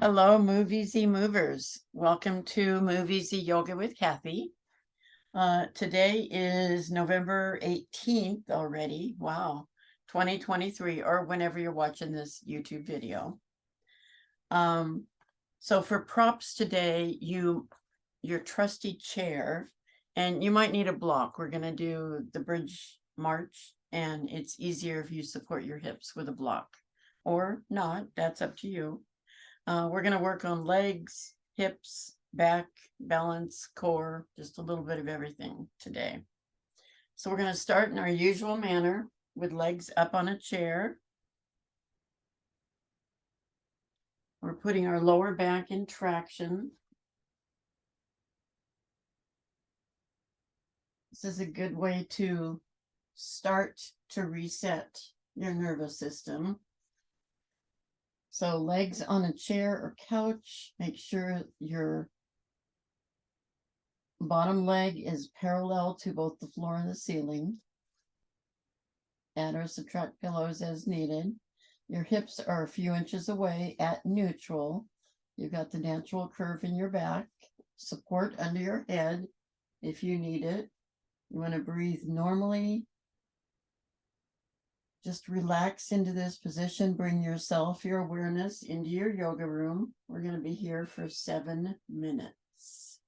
Hello, Moviesy Movers. Welcome to Moviesy Yoga with Kathy. Today is November 18th already. Wow, 2023, or whenever you're watching this YouTube video. So for props today, your trusty chair, and you might need a block. We're going to do the bridge march, and it's easier if you support your hips with a block or not. That's up to you. We're going to work on legs, hips, back, balance, core, just a little bit of everything today. So we're going to start in our usual manner with legs up on a chair. We're putting our lower back in traction. This is a good way to start to reset your nervous system. So legs on a chair or couch, make sure your bottom leg is parallel to both the floor and the ceiling. Add or subtract pillows as needed. Your hips are a few inches away at neutral. You've got the natural curve in your back. Support under your head if you need it. You want to breathe normally. Just relax into this position. Bring yourself, your awareness into your yoga room. We're going to be here for 7 minutes.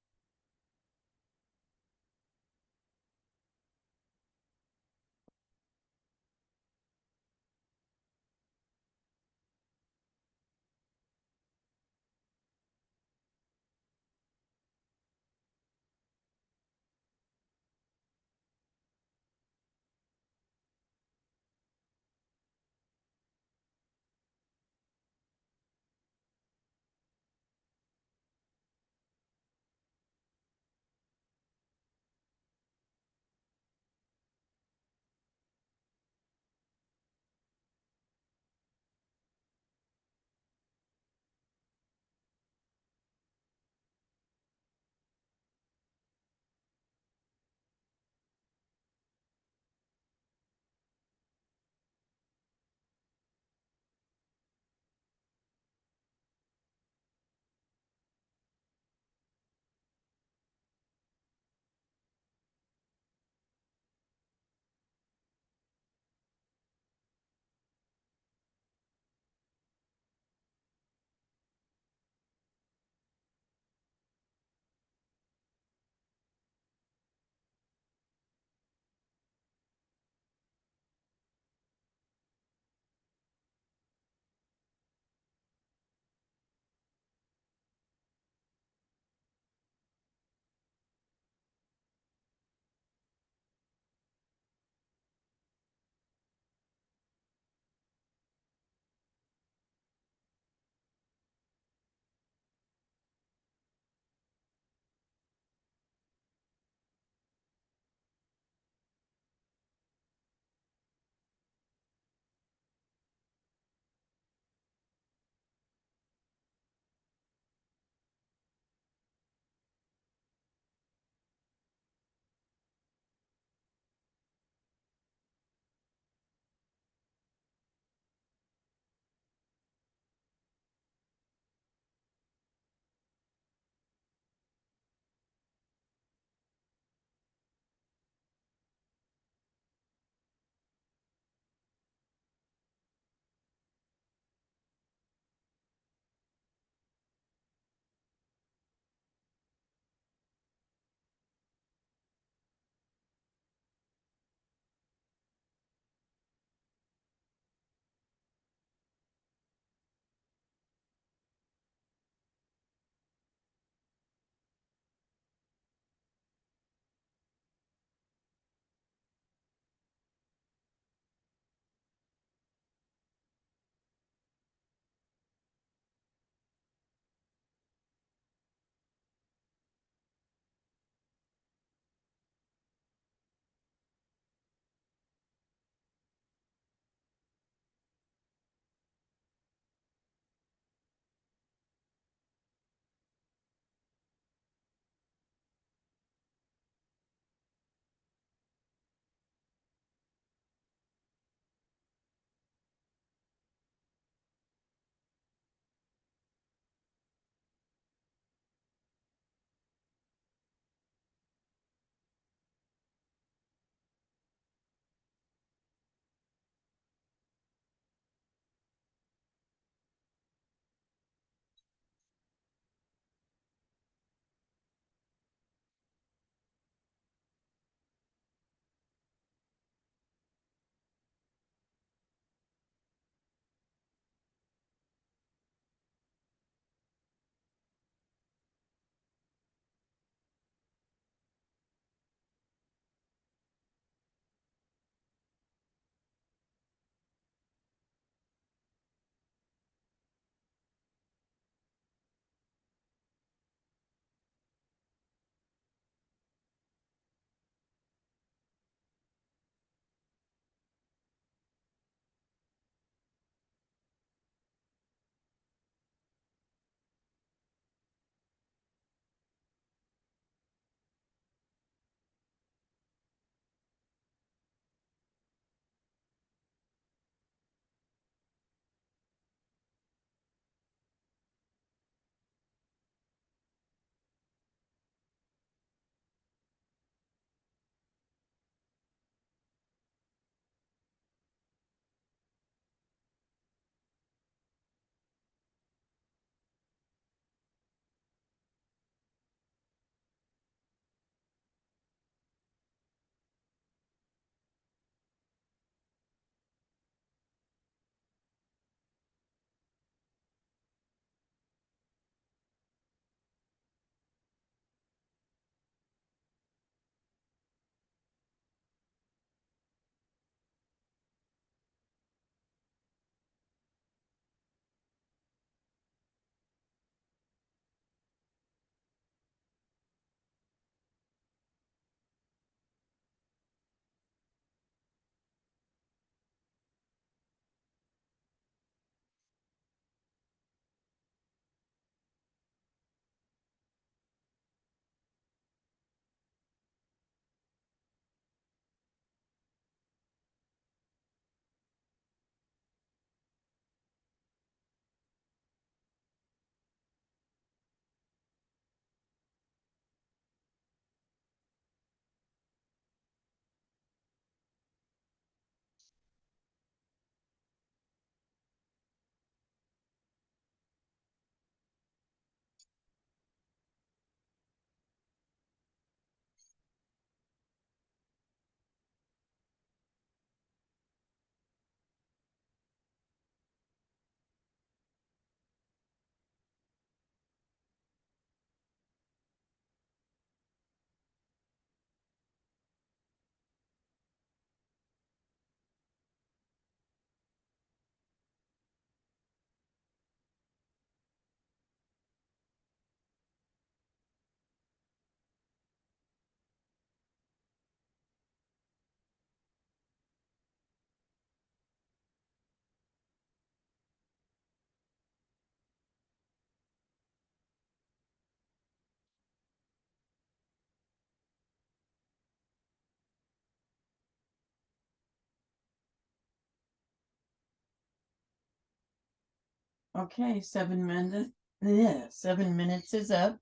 Okay, 7 minutes. Yeah, 7 minutes is up.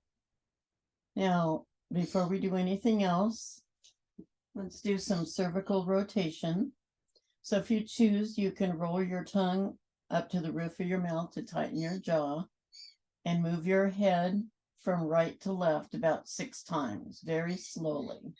Now, before we do anything else, let's do some cervical rotation. So if you choose, you can roll your tongue up to the roof of your mouth to tighten your jaw and move your head from right to left about 6 times, very slowly.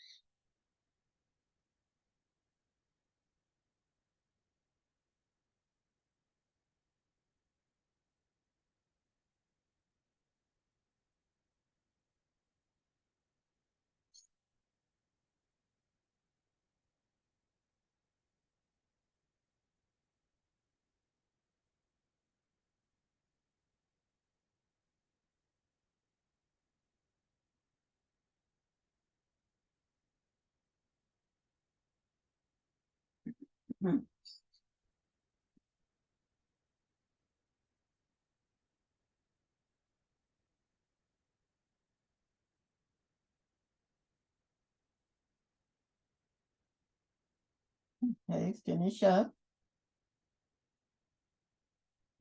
Okay, finish up.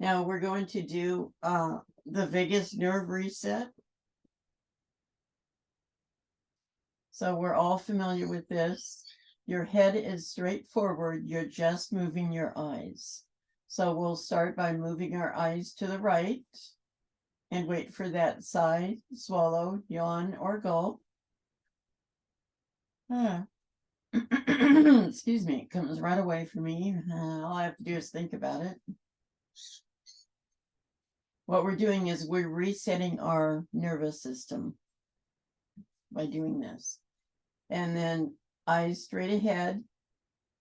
Now we're going to do the vagus nerve reset. So we're all familiar with this. Your head is straight forward. You're just moving your eyes. So we'll start by moving our eyes to the right and wait for that sigh, swallow, yawn, or gulp. Excuse me, it comes right away for me. All I have to do is think about it. What we're doing is we're resetting our nervous system by doing this. And then eyes straight ahead,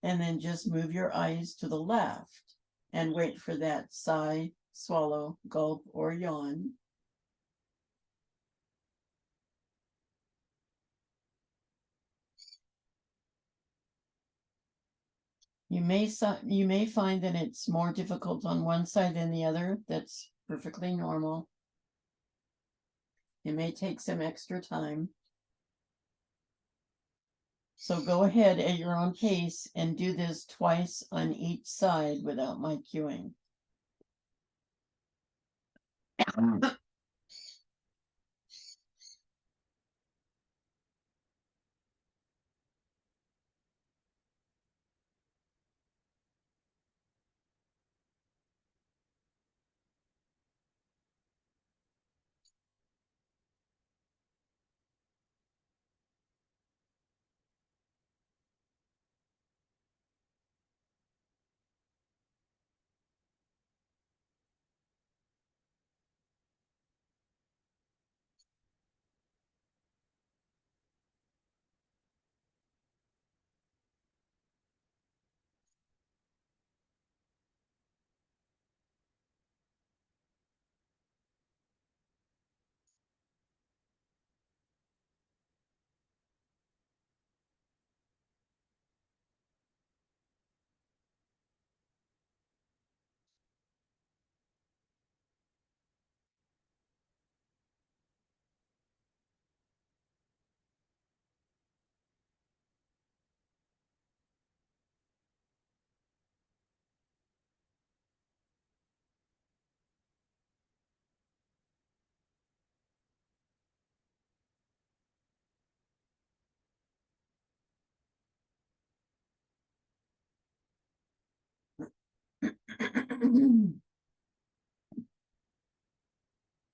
and then just move your eyes to the left and wait for that sigh, swallow, gulp, or yawn. You may find that it's more difficult on one side than the other. That's perfectly normal. It may take some extra time. So go ahead at your own pace and do this twice on each side without my cueing.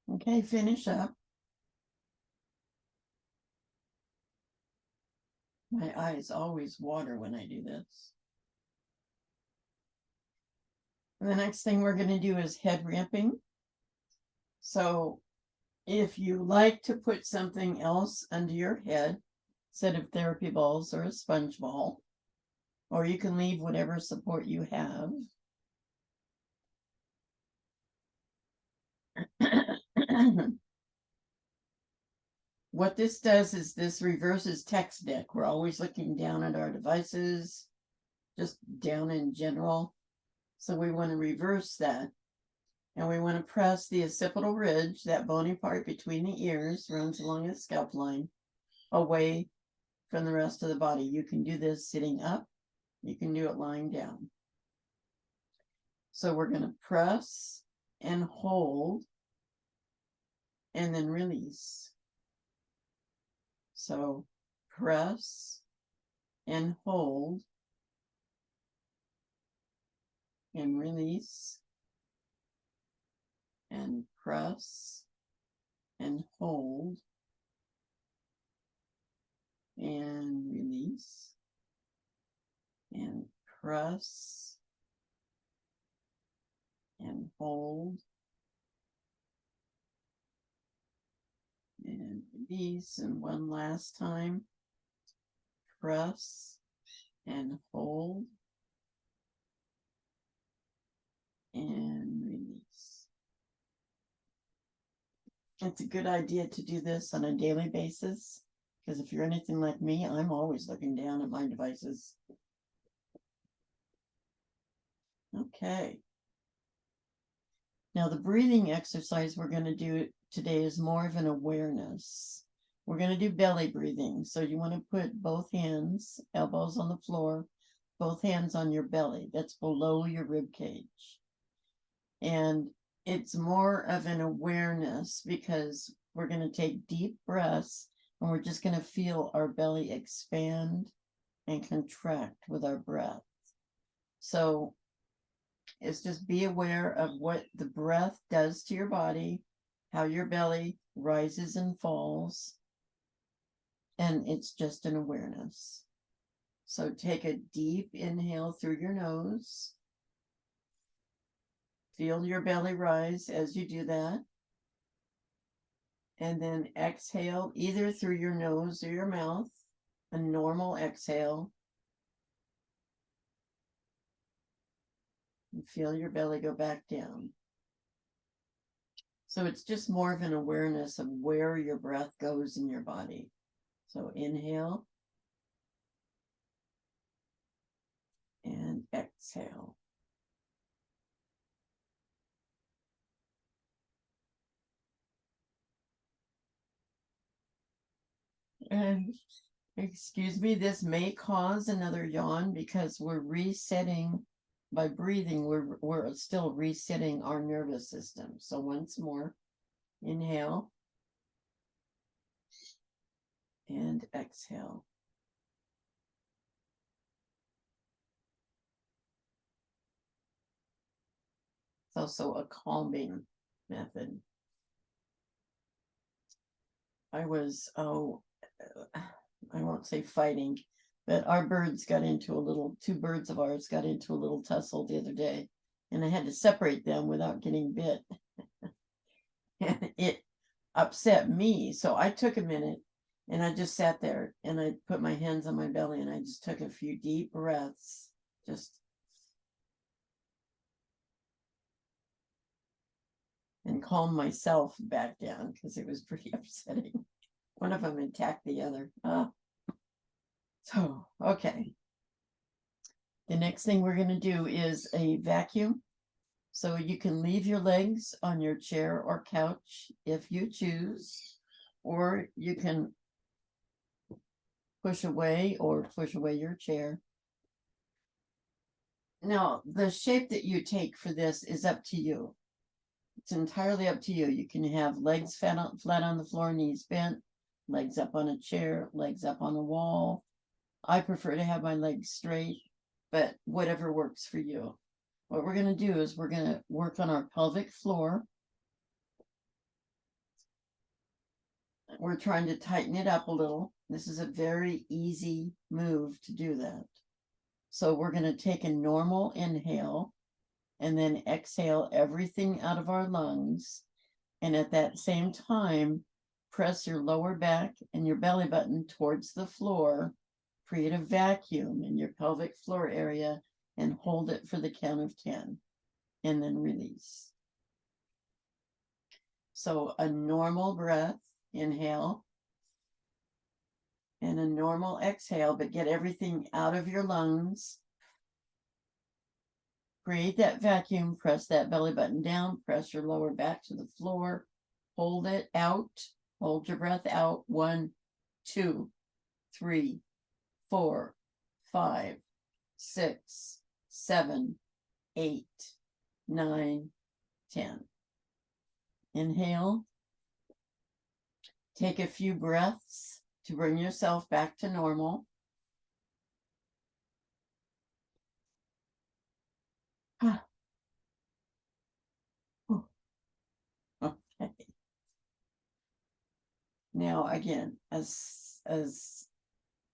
Okay, finish up. My eyes always water when I do this. And the next thing we're going to do is head ramping. So if you like to put something else under your head, instead of therapy balls or a sponge ball, or you can leave whatever support you have. What this does is this reverses text deck. We're always looking down at our devices, just down in general. So we want to reverse that. And we want to press the occipital ridge, that bony part between the ears, runs along the scalp line, away from the rest of the body. You can do this sitting up. You can do it lying down. So we're going to press and hold, and then release. So press and hold and release, and press and hold and release, and press and hold and release. And one last time, press and hold and release. It's a good idea to do this on a daily basis, because if you're anything like me, I'm always looking down at my devices. Okay. Now the breathing exercise we're going to do today is more of an awareness. We're going to do belly breathing. So you want to put both hands, elbows on the floor, both hands on your belly. That's below your rib cage. And it's more of an awareness because we're going to take deep breaths and we're just going to feel our belly expand and contract with our breath. So it's just be aware of what the breath does to your body, how your belly rises and falls, and it's just an awareness. So take a deep inhale through your nose. Feel your belly rise as you do that. And then exhale either through your nose or your mouth, a normal exhale. And feel your belly go back down. So it's just more of an awareness of where your breath goes in your body. So inhale and exhale. And excuse me, this may cause another yawn because we're resetting by breathing. We're still resetting our nervous system. So once more, inhale and exhale. It's also a calming method. I was, I won't say fighting, but two birds of ours got into a little tussle the other day, and I had to separate them without getting bit. And it upset me. So I took a minute and I just sat there and I put my hands on my belly and I just took a few deep breaths, and calmed myself back down because it was pretty upsetting. One of them attacked the other. So, okay. The next thing we're going to do is a vacuum. So you can leave your legs on your chair or couch if you choose, or you can push away your chair. Now, the shape that you take for this is up to you. It's entirely up to you. You can have legs flat on the floor, knees bent, legs up on a chair, legs up on a wall. I prefer to have my legs straight, but whatever works for you. What we're going to do is we're going to work on our pelvic floor. We're trying to tighten it up a little. This is a very easy move to do that. So we're going to take a normal inhale and then exhale everything out of our lungs. And at that same time, press your lower back and your belly button towards the floor. Create a vacuum in your pelvic floor area and hold it for the count of 10 and then release. So a normal breath, inhale, and a normal exhale, but get everything out of your lungs. Create that vacuum, press that belly button down, press your lower back to the floor, hold it out, hold your breath out. 1, 2, 3, 4, 5, 6, 7, 8, 9, 10. Inhale. Take a few breaths to bring yourself back to normal. Okay. Now again, as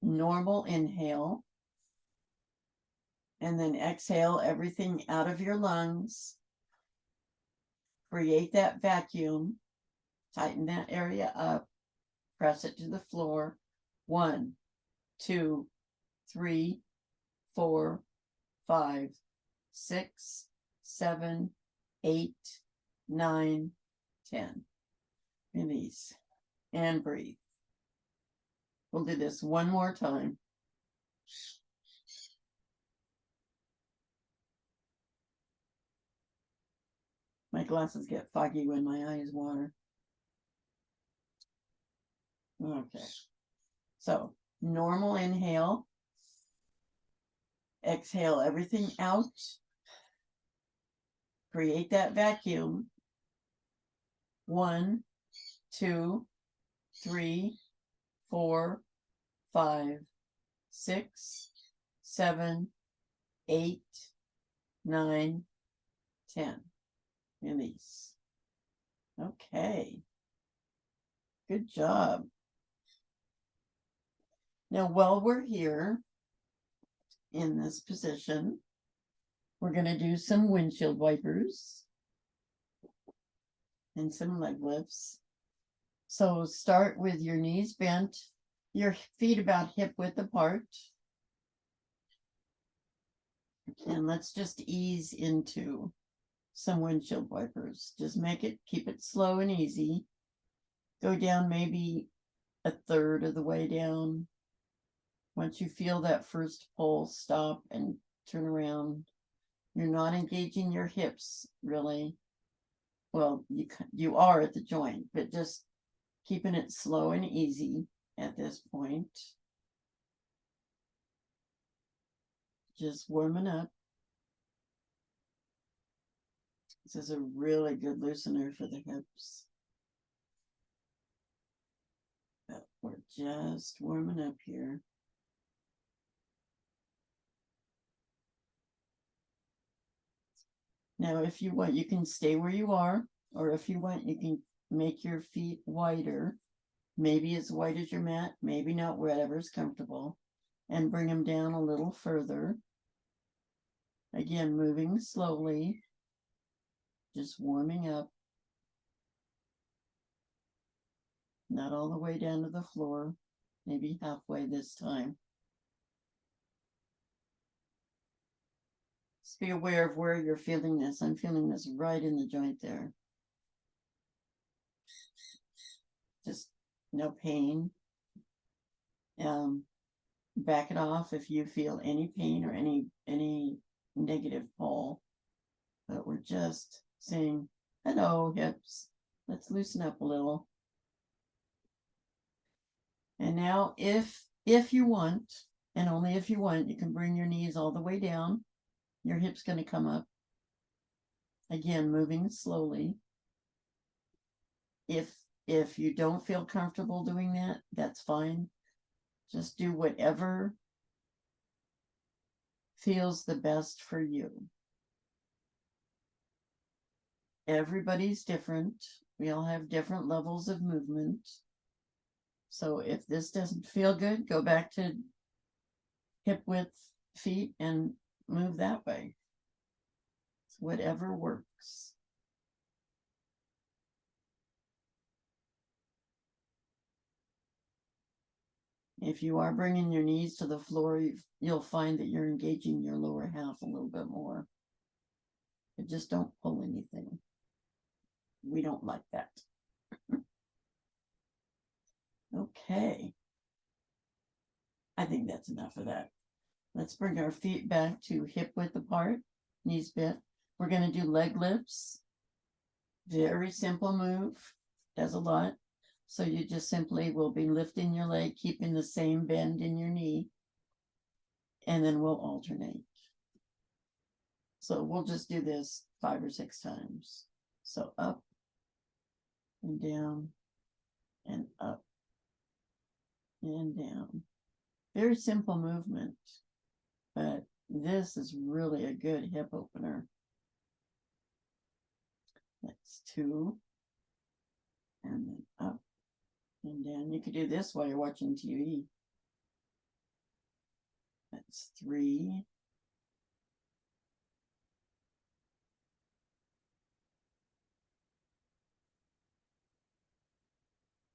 normal, inhale, and then exhale everything out of your lungs. Create that vacuum, tighten that area up, press it to the floor. 1, 2, 3, 4, 5, 6, 7, 8, 9, 10. Release and breathe. We'll do this one more time. My glasses get foggy when my eyes water. Okay. So, normal inhale. Exhale everything out. Create that vacuum. 1, 2, 3, 4, 5, 6, 7, 8, 9, 10. Release. Okay. Good job. Now, while we're here in this position, we're going to do some windshield wipers and some leg lifts. So start with your knees bent, your feet about hip width apart. And let's just ease into some windshield wipers. Just keep it slow and easy. Go down maybe a third of the way down. Once you feel that first pull, stop and turn around. You're not engaging your hips, really. Well, you are at the joint, but just keeping it slow and easy at this point. Just warming up. This is a really good loosener for the hips. But we're just warming up here. Now, if you want, you can stay where you are, or if you want, you can make your feet wider. Maybe as wide as your mat, maybe not, whatever's comfortable. And bring them down a little further. Again, moving slowly. Just warming up. Not all the way down to the floor. Maybe halfway this time. Just be aware of where you're feeling this. I'm feeling this right in the joint there. Just no pain. Back it off if you feel any pain or any negative pull. But we're just saying, hello, hips. Let's loosen up a little. And now if you want, and only if you want, you can bring your knees all the way down. Your hip's going to come up. Again, moving slowly. If you don't feel comfortable doing that, that's fine. Just do whatever feels the best for you. Everybody's different. We all have different levels of movement. So if this doesn't feel good, go back to hip width feet and move that way. It's whatever works. If you are bringing your knees to the floor, you'll find that you're engaging your lower half a little bit more. But just don't pull anything. We don't like that. Okay. I think that's enough of that. Let's bring our feet back to hip width apart, knees bent. We're going to do leg lifts. Very simple move. Does a lot. So you just simply will be lifting your leg, keeping the same bend in your knee, and then we'll alternate. So we'll just do this 5 or 6 times. So up and down and up and down. Very simple movement, but this is really a good hip opener. That's 2. And then up and down. You could do this while you're watching TV. That's 3.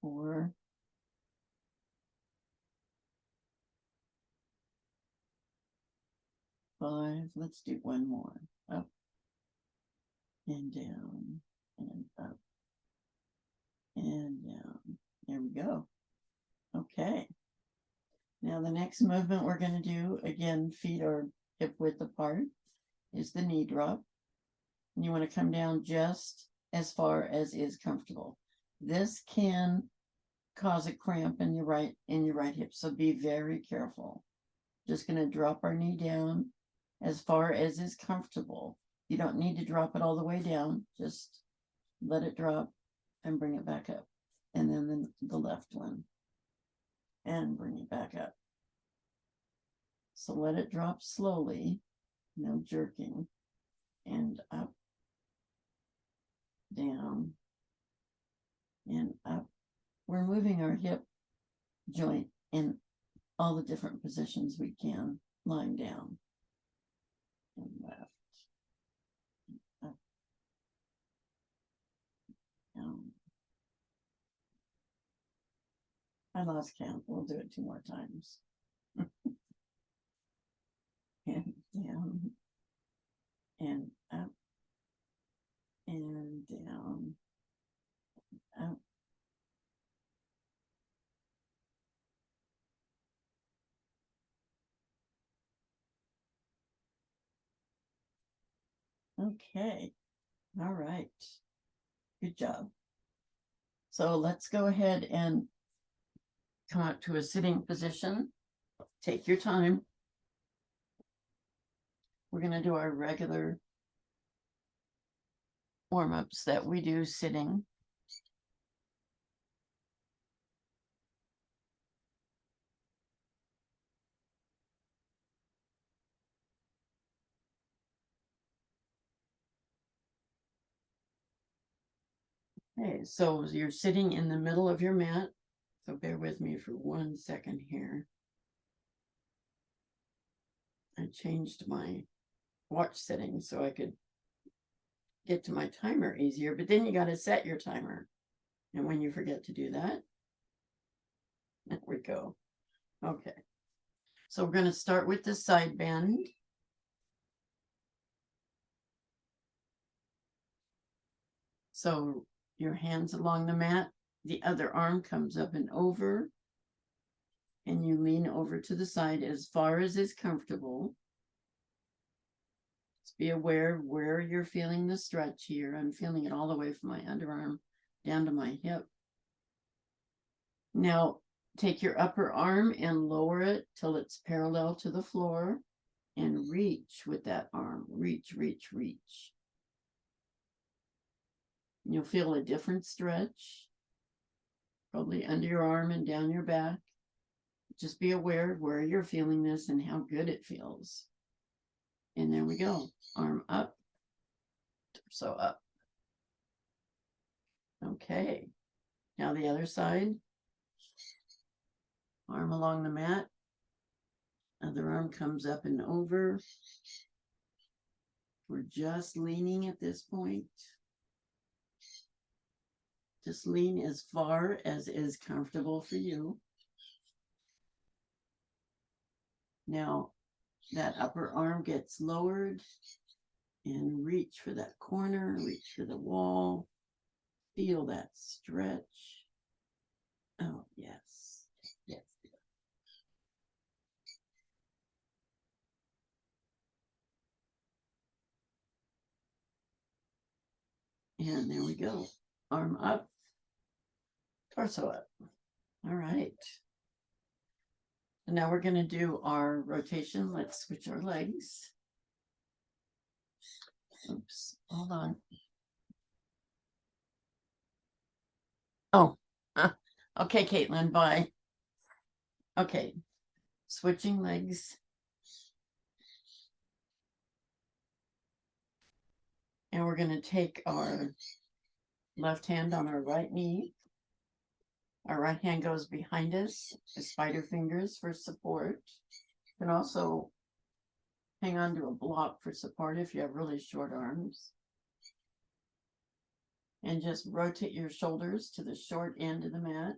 4. 5. Let's do one more. Up and down and up and down. There we go. Okay. Now the next movement we're going to do, again, feet are hip width apart, is the knee drop. And you want to come down just as far as is comfortable. This can cause a cramp in your right hip, so be very careful. Just going to drop our knee down as far as is comfortable. You don't need to drop it all the way down. Just let it drop and bring it back up. And then the left one. And bring it back up. So let it drop slowly, no jerking. And up, down, and up. We're moving our hip joint in all the different positions we can, lying down. And left. Up. Down. I lost count. We'll do it 2 more times. And down. And up. And down. Up. Okay. All right. Good job. So let's go ahead and come out to a sitting position. Take your time. We're going to do our regular warm-ups that we do sitting. Okay, so you're sitting in the middle of your mat. So bear with me for 1 second here. I changed my watch setting so I could get to my timer easier, but then you got to set your timer. And when you forget to do that, there we go. Okay. So we're going to start with the side bend. So your hands along the mat, the other arm comes up and over, and you lean over to the side as far as is comfortable. Just be aware of where you're feeling the stretch here. I'm feeling it all the way from my underarm down to my hip. Now, take your upper arm and lower it till it's parallel to the floor and reach with that arm. Reach, reach, reach. You'll feel a different stretch, probably under your arm and down your back. Just be aware of where you're feeling this and how good it feels. And there we go. Arm up, torso up. Okay. Now the other side. Arm along the mat. Other arm comes up and over. We're just leaning at this point. Just lean as far as is comfortable for you. Now, that upper arm gets lowered and reach for that corner, reach for the wall. Feel that stretch. Oh, yes. Yes. And there we go. Arm up. Torso up. All right. And now we're going to do our rotation. Let's switch our legs. Oops, hold on. Oh, okay, Caitlin, bye. Okay, switching legs. And we're going to take our left hand on our right knee. Our right hand goes behind us, the spider fingers for support. You can also hang on to a block for support if you have really short arms. And just rotate your shoulders to the short end of the mat.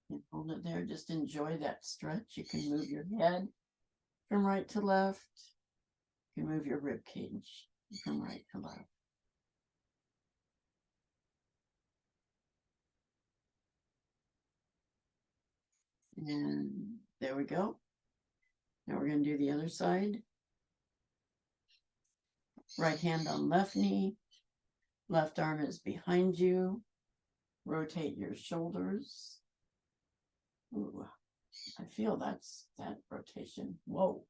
And hold it there. Just enjoy that stretch. You can move your head from right to left. You can move your rib cage from right to left. And there we go. Now we're going to do the other side. Right hand on left knee. Left arm is behind you. Rotate your shoulders. Ooh, I feel that's that rotation. Whoa.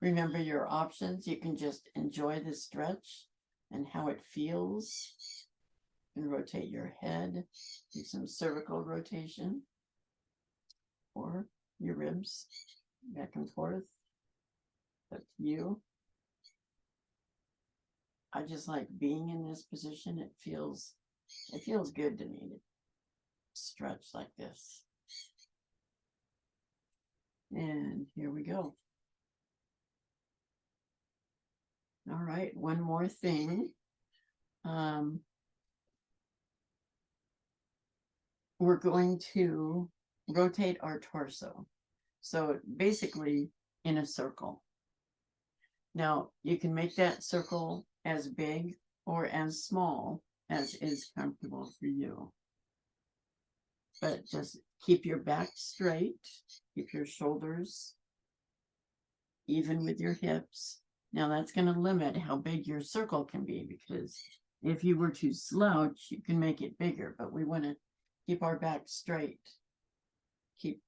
Remember your options. You can just enjoy the stretch and how it feels. And rotate your head. Do some cervical rotation. Or your ribs back and forth. Up to you. I just like being in this position. It feels good to me to stretch like this. And here we go. All right, one more thing. We're going to rotate our torso. So basically in a circle. Now you can make that circle as big or as small as is comfortable for you. But just keep your back straight, keep your shoulders even with your hips. Now that's going to limit how big your circle can be, because if you were to slouch, you can make it bigger, but we want to keep our back straight, keep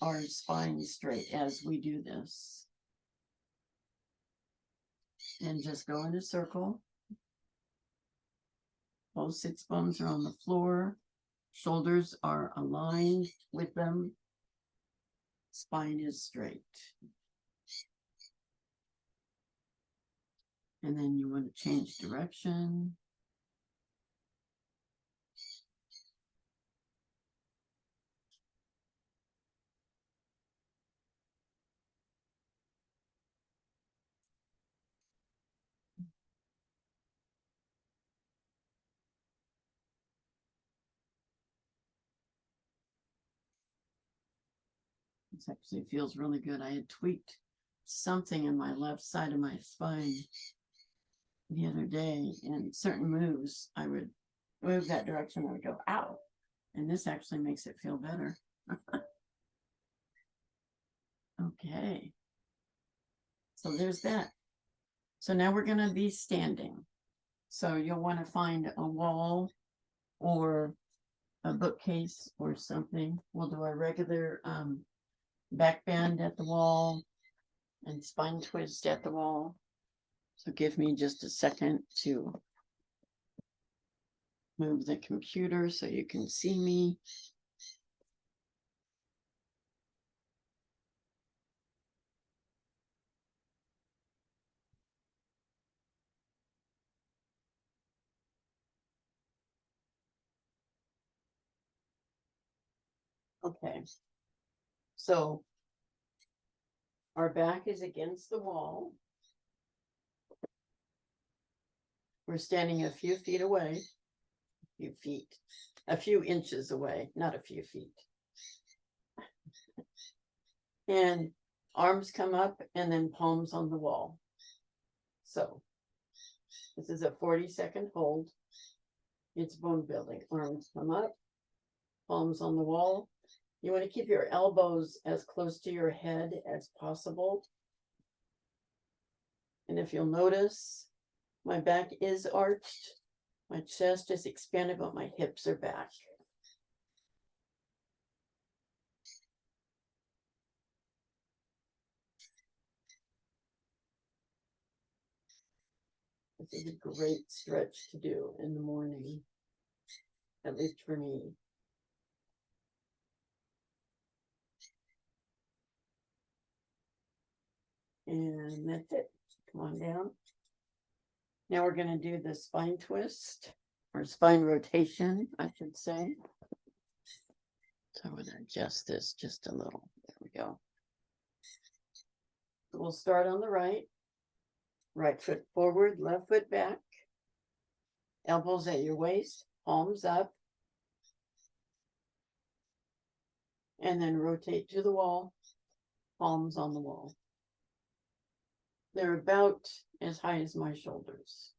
our spine straight as we do this. And just go in a circle. Both sits bones are on the floor. Shoulders are aligned with them. Spine is straight. And then you want to change direction. This actually feels really good. I had tweaked something in my left side of my spine the other day, and certain moves, I would move that direction, I would go, ow. And this actually makes it feel better. Okay. So there's that. So now we're going to be standing. So you'll want to find a wall or a bookcase or something. We'll do our regular back bend at the wall and spine twist at the wall. So give me just a second to move the computer so you can see me. Okay. So our back is against the wall. We're standing a few feet away. A few inches away, not a few feet. And arms come up and then palms on the wall. So this is a 40-second hold. It's bone building. Arms come up, palms on the wall. You want to keep your elbows as close to your head as possible. And if you'll notice, my back is arched, my chest is expanded, but my hips are back. This is a great stretch to do in the morning, at least for me. And that's it. Come on down. Now we're going to do the spine twist, or spine rotation, I should say. So I'm going to adjust this just a little. There we go. So we'll start on the right. Right foot forward, left foot back. Elbows at your waist, palms up. And then rotate to the wall, palms on the wall. They're about as high as my shoulders.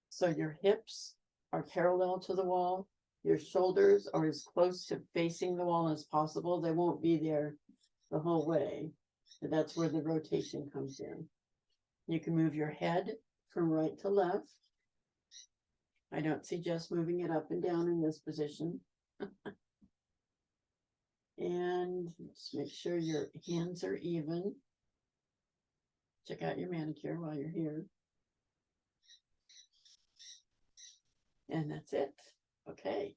So your hips are parallel to the wall. Your shoulders are as close to facing the wall as possible. They won't be there the whole way. But that's where the rotation comes in. You can move your head from right to left. I don't see just moving it up and down in this position. And just make sure your hands are even. Check out your manicure while you're here. And that's it. Okay.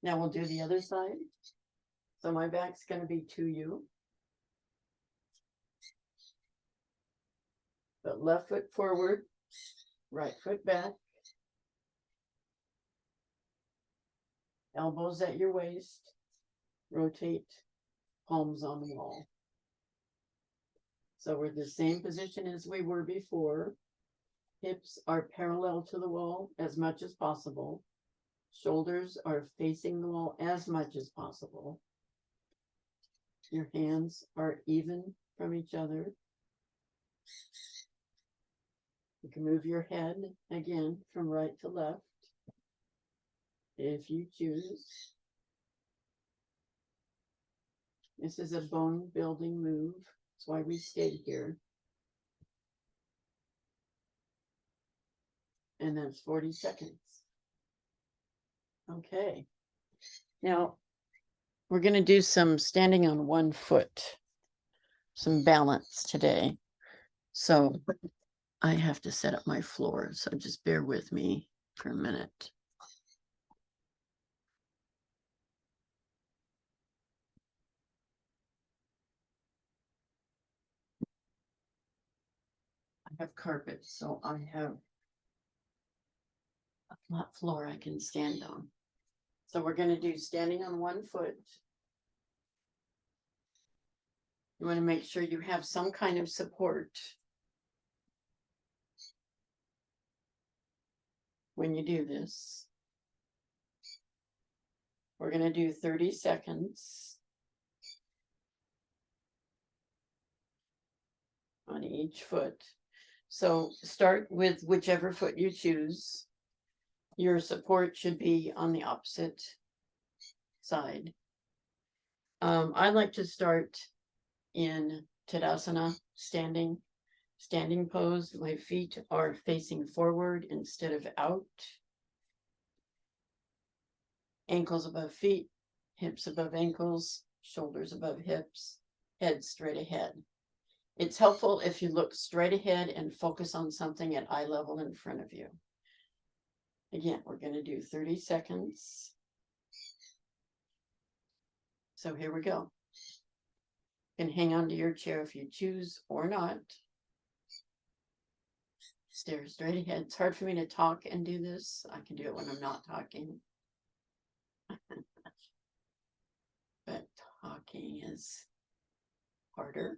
Now we'll do the other side. So my back's going to be to you. But left foot forward, right foot back. Elbows at your waist. Rotate, palms on the wall. So we're the same position as we were before. Hips are parallel to the wall as much as possible. Shoulders are facing the wall as much as possible. Your hands are even from each other. You can move your head again from right to left if you choose. This is a bone building move. That's why we stayed here. And that's 40 seconds. Okay. Now, we're going to do some standing on one foot, some balance today. So I have to set up my floor, so just bear with me for a minute. I have carpet, so I have a flat floor I can stand on. So we're going to do standing on one foot. You want to make sure you have some kind of support when you do this. We're going to do 30 seconds on each foot. So start with whichever foot you choose. Your support should be on the opposite side. I like to start in Tadasana, standing pose. My feet are facing forward instead of out. Ankles above feet, hips above ankles, shoulders above hips, head straight ahead. It's helpful if you look straight ahead and focus on something at eye level in front of you. Again, we're going to do 30 seconds. So here we go. You can hang on to your chair if you choose or not. Stare straight ahead. It's hard for me to talk and do this. I can do it when I'm not talking. But talking is harder.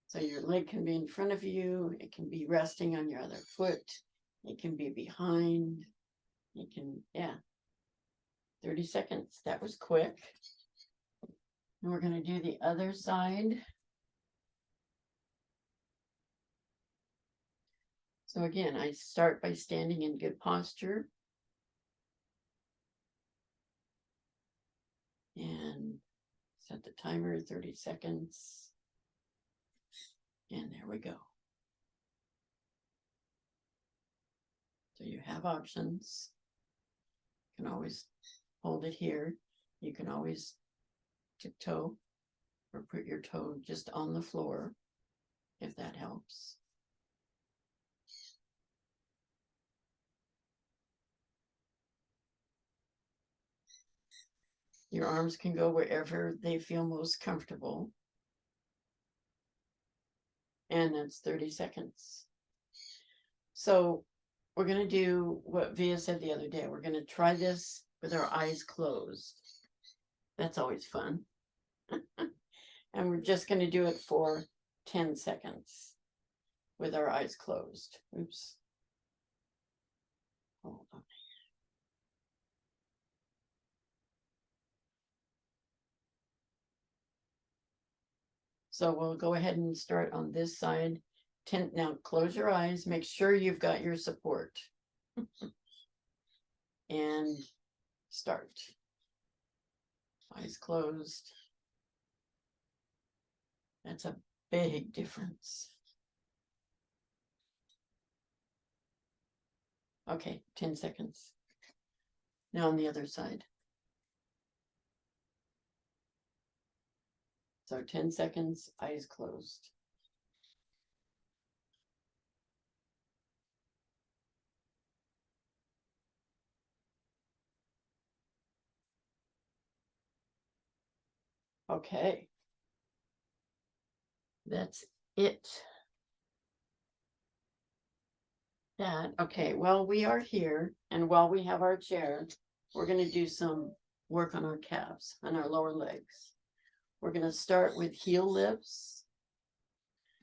So your leg can be in front of you. It can be resting on your other foot. It can be behind. It can, yeah. 30 seconds. That was quick. And we're going to do the other side. So again, I start by standing in good posture. And set the timer, 30 seconds. And there we go. So you have options. You can always hold it here. You can always tiptoe or put your toe just on the floor, if that helps. Your arms can go wherever they feel most comfortable. And that's 30 seconds. So we're going to do what Via said the other day. We're going to try this with our eyes closed. That's always fun. And we're just going to do it for 10 seconds with our eyes closed. Oops. Hold on. So we'll go ahead and start on this side. Now close your eyes, make sure you've got your support. And start. Eyes closed. That's a big difference. Okay, 10 seconds. Now on the other side. So 10 seconds, eyes closed. Okay. That's it. Okay, well, we are here, and while we have our chair, we're going to do some work on our calves, on our lower legs. We're going to start with heel lifts.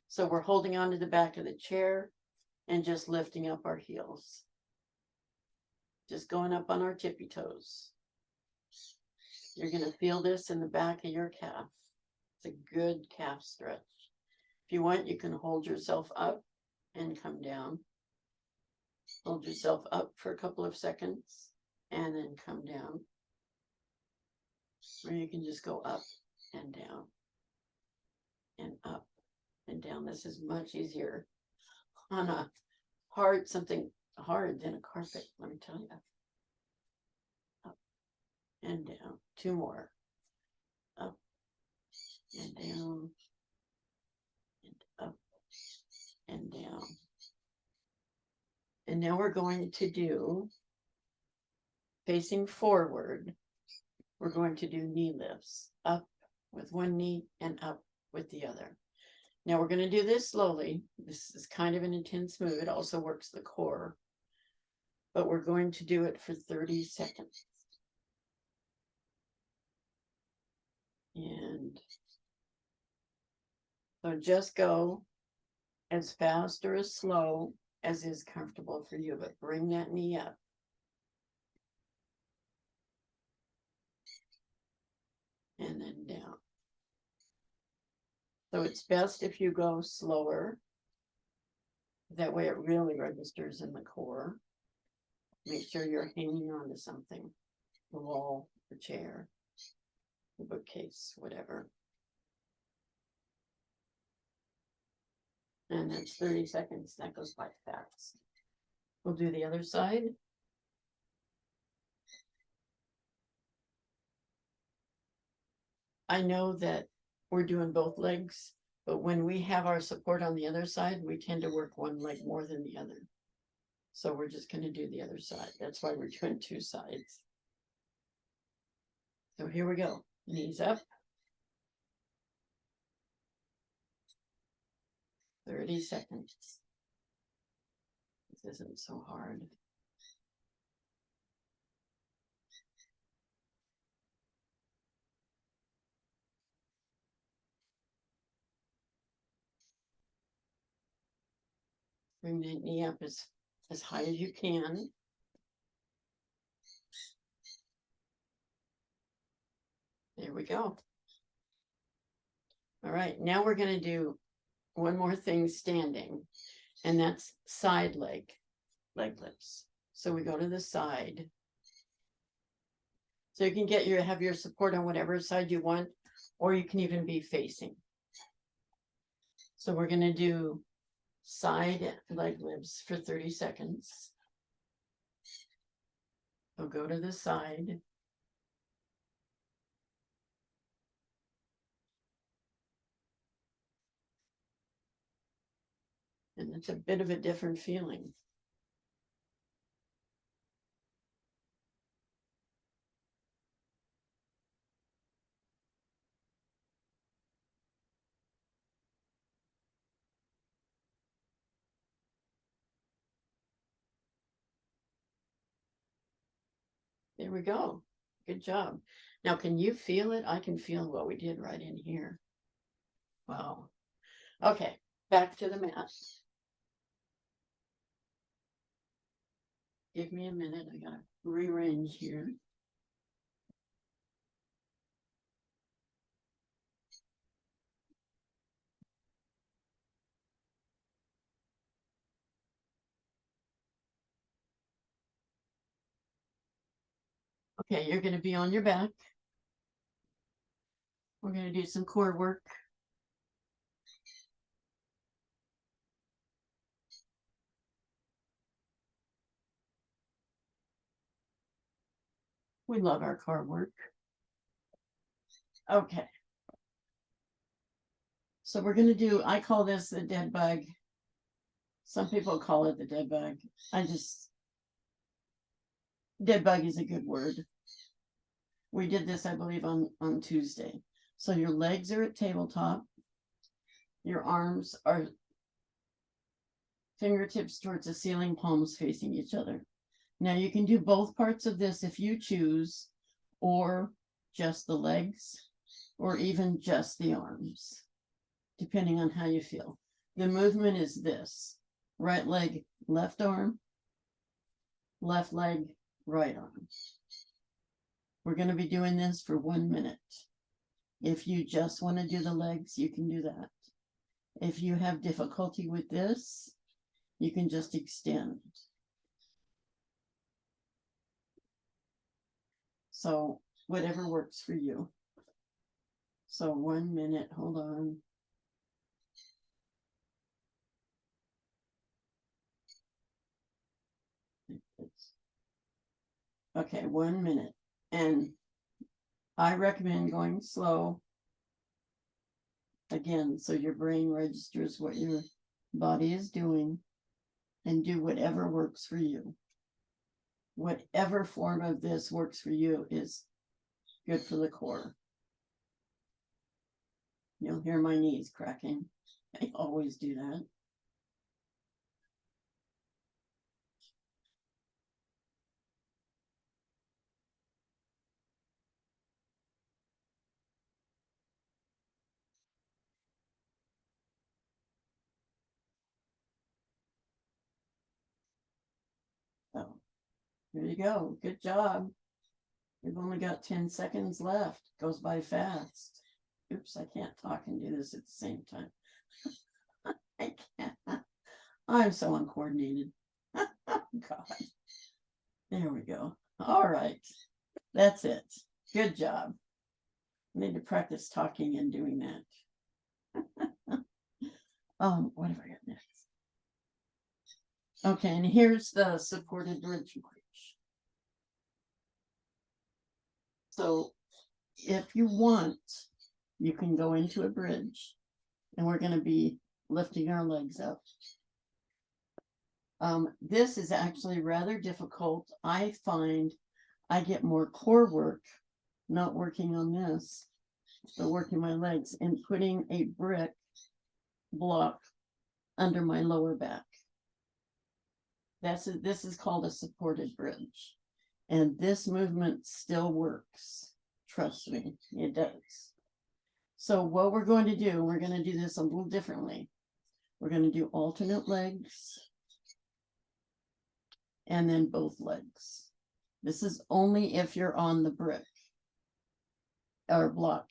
So we're holding on to the back of the chair and just lifting up our heels. Just going up on our tippy toes. You're going to feel this in the back of your calf. It's a good calf stretch. If you want, you can hold yourself up and come down. Hold yourself up for a couple of seconds and then come down. Or you can just go up and down and up and down. This is much easier on a hard, something hard than a carpet, let me tell you. Up and down. Two more. Up and down and up and down. And now we're going to do, facing forward, we're going to do knee lifts. Up with one knee and up with the other. Now we're going to do this slowly. This is kind of an intense move. It also works the core. But we're going to do it for 30 seconds. And so just go as fast or as slow as is comfortable for you, but bring that knee up. And then down. So it's best if you go slower. That way it really registers in the core. Make sure you're hanging on to something. The wall, the chair, the bookcase, whatever. And that's 30 seconds. That goes by fast. We'll do the other side. I know that we're doing both legs, but when we have our support on the other side, we tend to work one leg more than the other. So we're just going to do the other side. That's why we're doing two sides. So here we go. Knees up. 30 seconds. This isn't so hard. Bring that knee up as high as you can. There we go. All right, now we're going to do one more thing standing, and that's side leg lifts. So we go to the side. So you can have your support on whatever side you want, or you can even be facing. So we're going to do side leg lifts for 30 seconds. So go to the side. And it's a bit of a different feeling. There we go. Good job. Now, can you feel it? I can feel what we did right in here. Wow. Okay, back to the mat. Give me a minute. I gotta rearrange here. Okay, you're going to be on your back. We're going to do some core work. We love our core work. Okay. So we're going to do, I call this the dead bug. Some people call it the dead bug. Dead bug is a good word. We did this, I believe, on Tuesday. So your legs are at tabletop. Your arms are fingertips towards the ceiling, palms facing each other. Now you can do both parts of this if you choose, or just the legs, or even just the arms, depending on how you feel. The movement is this: right leg, left arm, left leg, right arm. We're going to be doing this for 1 minute. If you just want to do the legs, you can do that. If you have difficulty with this, you can just extend. So whatever works for you. So 1 minute, hold on. Okay, 1 minute. And I recommend going slow. Again, so your brain registers what your body is doing, and do whatever works for you. Whatever form of this works for you is good for the core. You'll hear my knees cracking. I always do that. So here you go. Good job. We've only got 10 seconds left. Goes by fast. Oops, I can't talk and do this at the same time. I can't. I'm so uncoordinated. God. There we go. All right. That's it. Good job. I need to practice talking and doing that. What have I got next? Okay, and here's the supported bridge march. So if you want, you can go into a bridge, and we're going to be lifting our legs up. This is actually rather difficult. I find I get more core work not working on this, but working my legs and putting a brick block under my lower back. This is called a supported bridge. And this movement still works. Trust me, it does. So what we're going to do, we're going to do this a little differently. We're going to do alternate legs and then both legs. This is only if you're on the brick or block.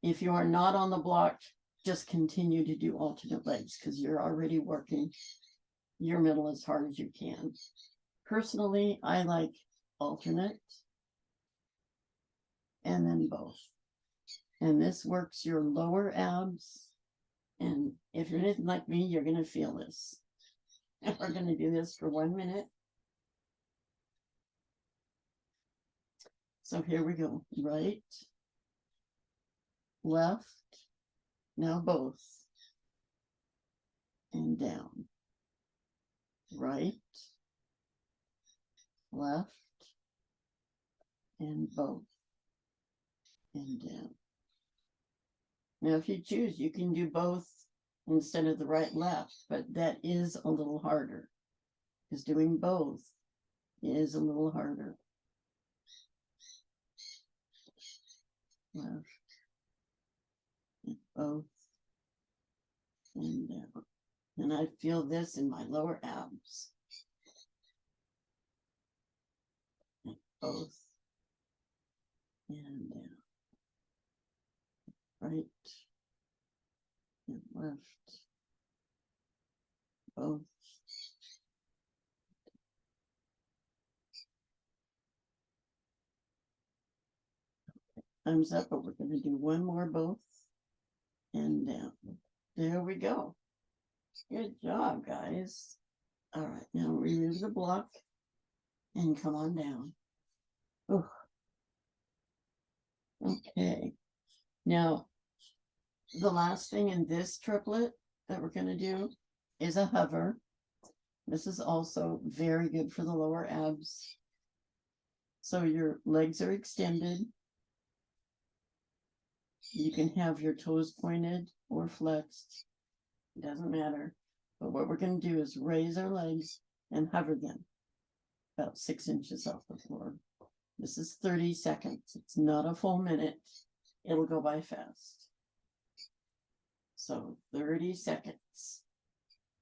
If you are not on the block, just continue to do alternate legs because you're already working your middle as hard as you can. Personally, I like alternate and then both. And this works your lower abs. And if you're anything like me, you're going to feel this. And we're going to do this for 1 minute. So here we go. Right, left, now both, and down. right, left, and both, and down. Now, if you choose, you can do both instead of the right, left, but that is a little harder, because doing both is a little harder. Left, and both, and down. And I feel this in my lower abs. And both, and down. Right, and left, both. Thumbs up, but we're going to do one more both, and down. There we go. Good job, guys. All right, now remove the block and come on down. Ooh. Okay. Now, the last thing in this triplet that we're going to do is a hover. This is also very good for the lower abs. So your legs are extended. You can have your toes pointed or flexed. It doesn't matter. But what we're going to do is raise our legs and hover them about 6 inches off the floor. This is 30 seconds. It's not a full minute. It'll go by fast. So 30 seconds.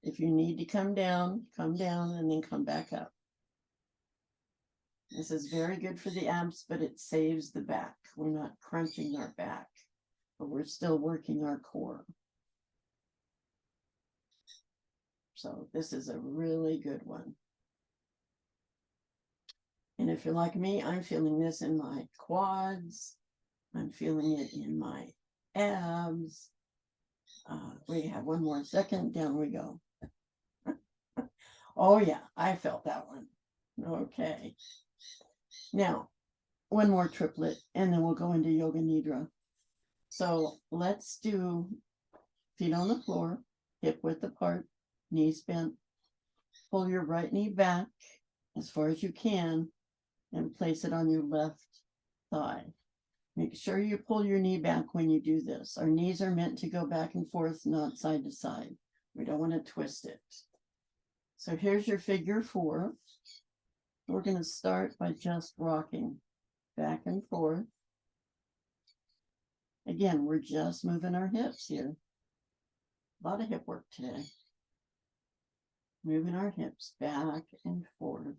If you need to come down, and then come back up. This is very good for the abs, but it saves the back. We're not crunching our back, but we're still working our core. So this is a really good one. And if you're like me, I'm feeling this in my quads. I'm feeling it in my abs. We have one more second. Down we go. Oh, yeah, I felt that one. Okay. Now, one more triplet, and then we'll go into Yoga Nidra. So let's do feet on the floor, hip width apart, knees bent. Pull your right knee back as far as you can and place it on your left thigh. Make sure you pull your knee back when you do this. Our knees are meant to go back and forth, not side to side. We don't want to twist it. So here's your figure 4. We're going to start by just rocking back and forth. Again, we're just moving our hips here. A lot of hip work today. Moving our hips back and forth.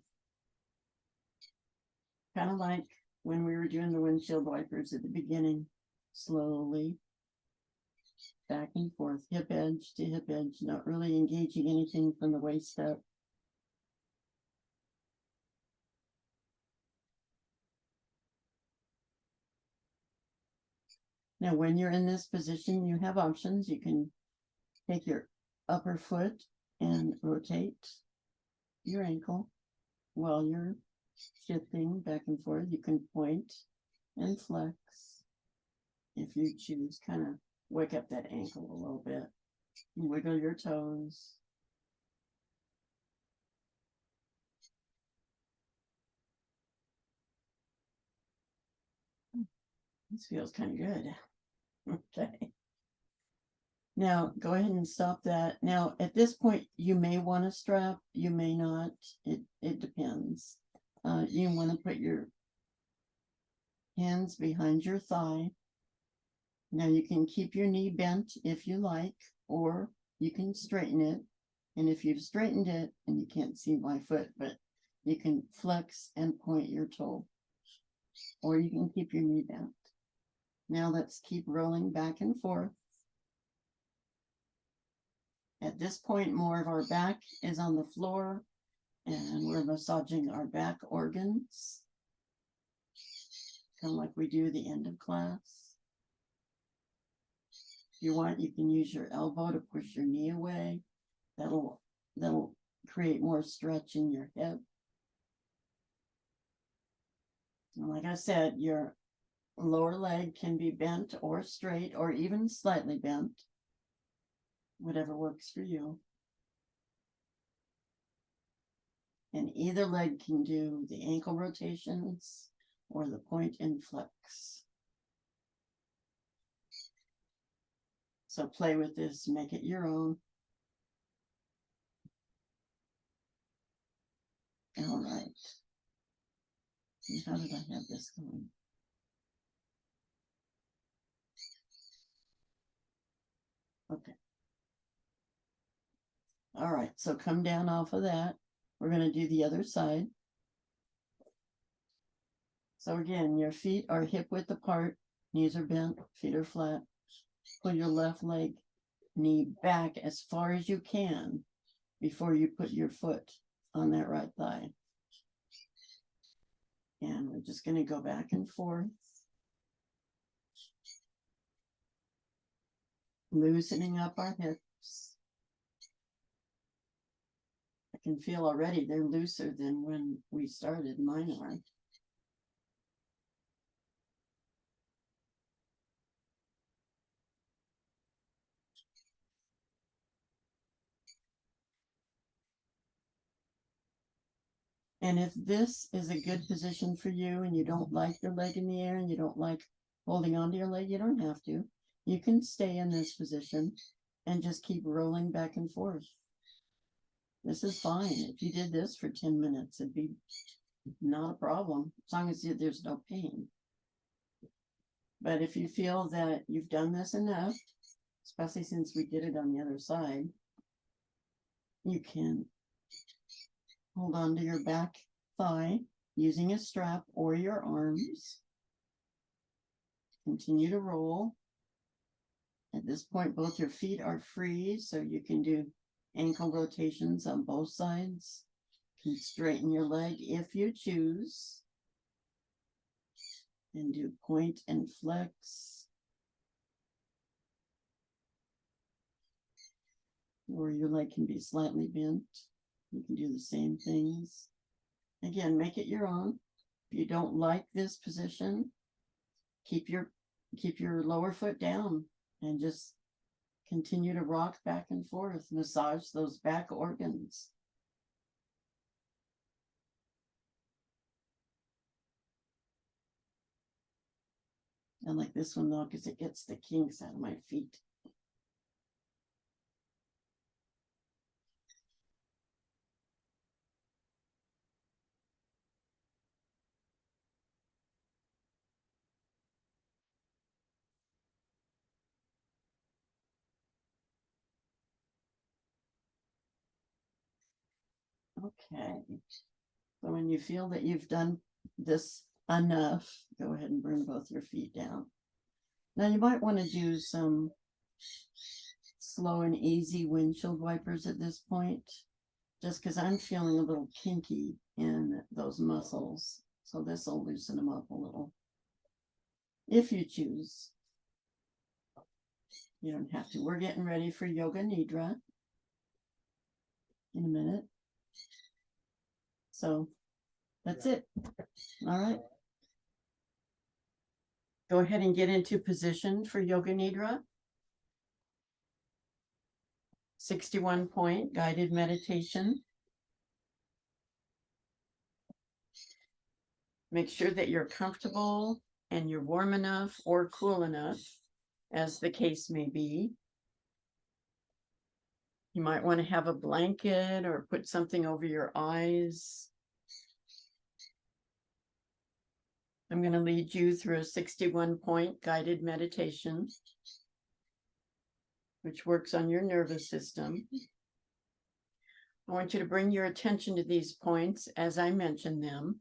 Kind of like when we were doing the windshield wipers at the beginning. Slowly. Back and forth, hip edge to hip edge, not really engaging anything from the waist up. Now, when you're in this position, you have options. You can take your upper foot and rotate your ankle while you're shifting back and forth. You can point and flex if you choose. Kind of wake up that ankle a little bit. Wiggle your toes. This feels kind of good. Okay. Now, go ahead and stop that. Now, at this point, you may want to strap. You may not. It depends. You want to put your hands behind your thigh. Now, you can keep your knee bent if you like, or you can straighten it. And if you've straightened it, and you can't see my foot, but you can flex and point your toe. Or you can keep your knee bent. Now, let's keep rolling back and forth. At this point, more of our back is on the floor, and we're massaging our back organs, kind of like we do at the end of class. If you want, you can use your elbow to push your knee away. That'll create more stretch in your hip. And like I said, your lower leg can be bent or straight or even slightly bent. Whatever works for you. And either leg can do the ankle rotations or the point and flex. So play with this, make it your own. All right. And how did I have this going? Okay. All right, so come down off of that. We're going to do the other side. So again, your feet are hip width apart, knees are bent, feet are flat. Pull your left leg, knee back as far as you can before you put your foot on that right thigh. And we're just going to go back and forth. Loosening up our hips. I can feel already they're looser than when we started. Mine are. And if this is a good position for you and you don't like your leg in the air and you don't like holding onto your leg, you don't have to. You can stay in this position and just keep rolling back and forth. This is fine. If you did this for 10 minutes, it'd be not a problem, as long as there's no pain. But if you feel that you've done this enough, especially since we did it on the other side, you can hold on to your back thigh using a strap or your arms. Continue to roll. At this point, both your feet are free, so you can do ankle rotations on both sides. You can straighten your leg if you choose. And do point and flex. Or your leg can be slightly bent. You can do the same things. Again, make it your own. If you don't like this position, keep your lower foot down and just continue to rock back and forth. Massage those back organs. I like this one though, because it gets the kinks out of my feet. Okay. So when you feel that you've done this enough, go ahead and bring both your feet down. Now you might want to do some slow and easy windshield wipers at this point, just because I'm feeling a little kinky in those muscles. So this will loosen them up a little. If you choose. You don't have to. We're getting ready for Yoga Nidra in a minute. So that's it. All right. Go ahead and get into position for Yoga Nidra. 61 point guided meditation. Make sure that you're comfortable and you're warm enough or cool enough, as the case may be. You might want to have a blanket or put something over your eyes. I'm going to lead you through a 61 point guided meditation, which works on your nervous system. I want you to bring your attention to these points as I mention them.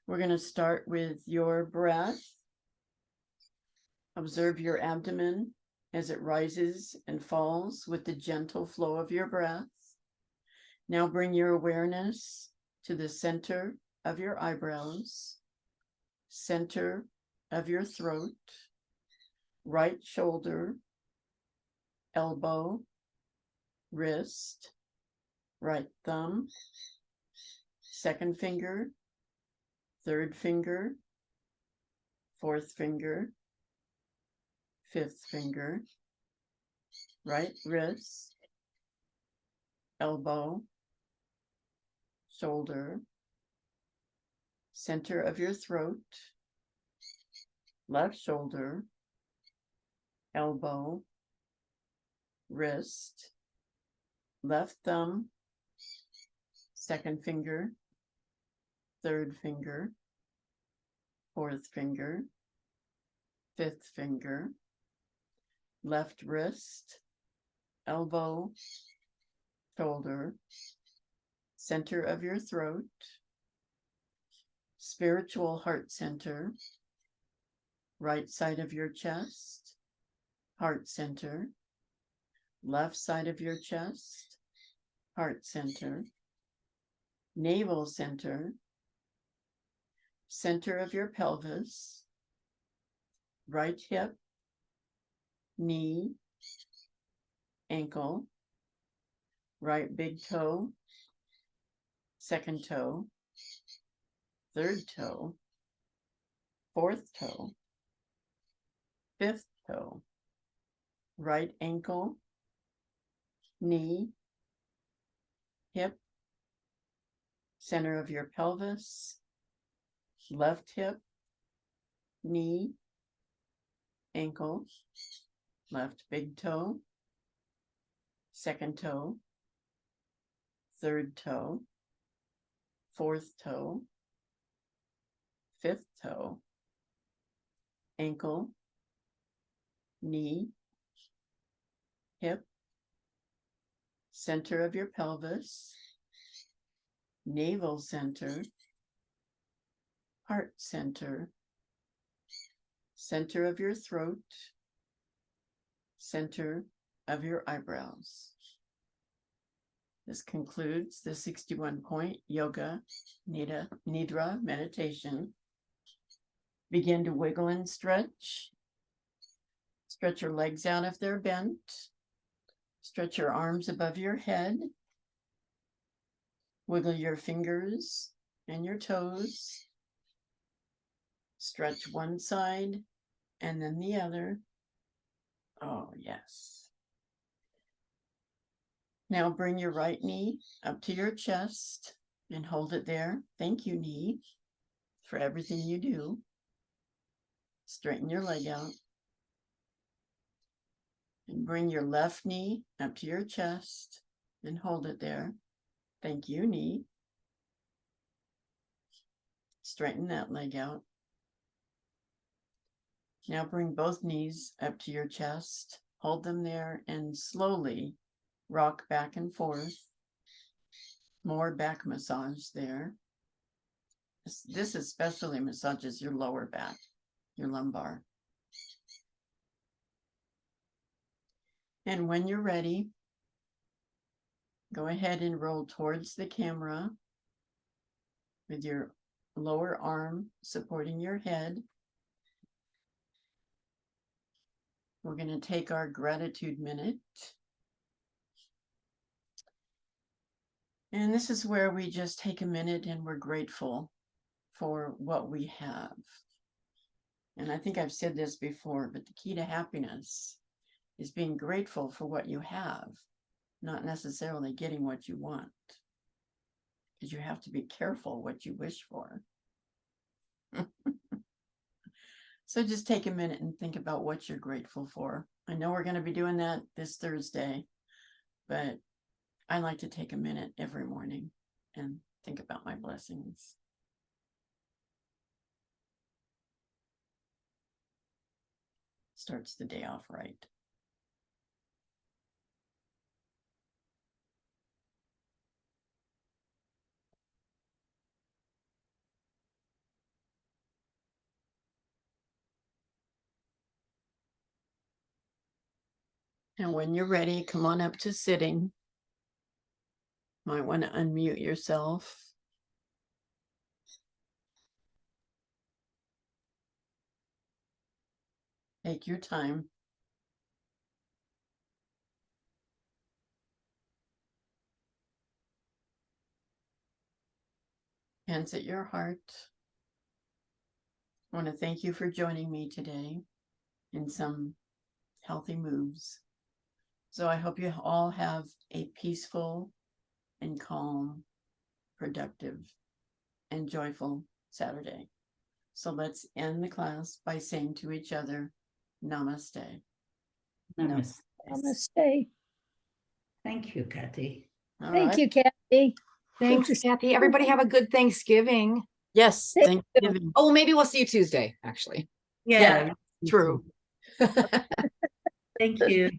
We're going to start with your breath. Observe your abdomen as it rises and falls with the gentle flow of your breath. Now bring your awareness to the center of your eyebrows, center of your throat, right shoulder, elbow, wrist, right thumb, second finger, third finger, fourth finger, fifth finger, right wrist, elbow, shoulder, center of your throat, left shoulder, elbow, wrist, left thumb, second finger, third finger, fourth finger, fifth finger, left wrist, elbow, shoulder, center of your throat, spiritual heart center, right side of your chest, heart center, left side of your chest, heart center, navel center, center of your pelvis, right hip, knee, ankle, right big toe, second toe, third toe, fourth toe, fifth toe, right ankle, knee, hip, center of your pelvis, left hip, knee, ankle, left big toe, second toe, third toe, fourth toe, fifth toe, ankle, knee, hip, center of your pelvis, navel center, heart center, center of your throat, center of your eyebrows. This concludes the 61-point yoga Nidra meditation. Begin to wiggle and stretch. Stretch your legs out if they're bent. Stretch your arms above your head. Wiggle your fingers and your toes. Stretch one side and then the other. Oh, yes. Now bring your right knee up to your chest and hold it there. Thank you, knee, for everything you do. Straighten your leg out. And bring your left knee up to your chest and hold it there. Thank you, knee. Straighten that leg out. Now bring both knees up to your chest. Hold them there and slowly rock back and forth. More back massage there. This especially massages your lower back, your lumbar. And when you're ready, go ahead and roll towards the camera with your lower arm supporting your head. We're going to take our gratitude minute. And this is where we just take a minute and we're grateful for what we have. And I think I've said this before, but the key to happiness is being grateful for what you have, not necessarily getting what you want, because you have to be careful what you wish for. So just take a minute and think about what you're grateful for. I know we're going to be doing that this Thursday, but I like to take a minute every morning and think about my blessings. Starts the day off right. And when you're ready, come on up to sitting. Might want to unmute yourself. Take your time. Hands at your heart. I want to thank you for joining me today in some healthy moves. So I hope you all have a peaceful and calm productive, and joyful Saturday. So let's end the class by saying to each other, Namaste. Namaste. Namaste. Thank you, Kathy. All Thank right. you, Kathy. Thanks, Good to see Kathy. Everybody have a good Thanksgiving. Yes, Thank you. Thanksgiving. Oh, maybe we'll see you Tuesday, actually. Yeah. True. Thank you.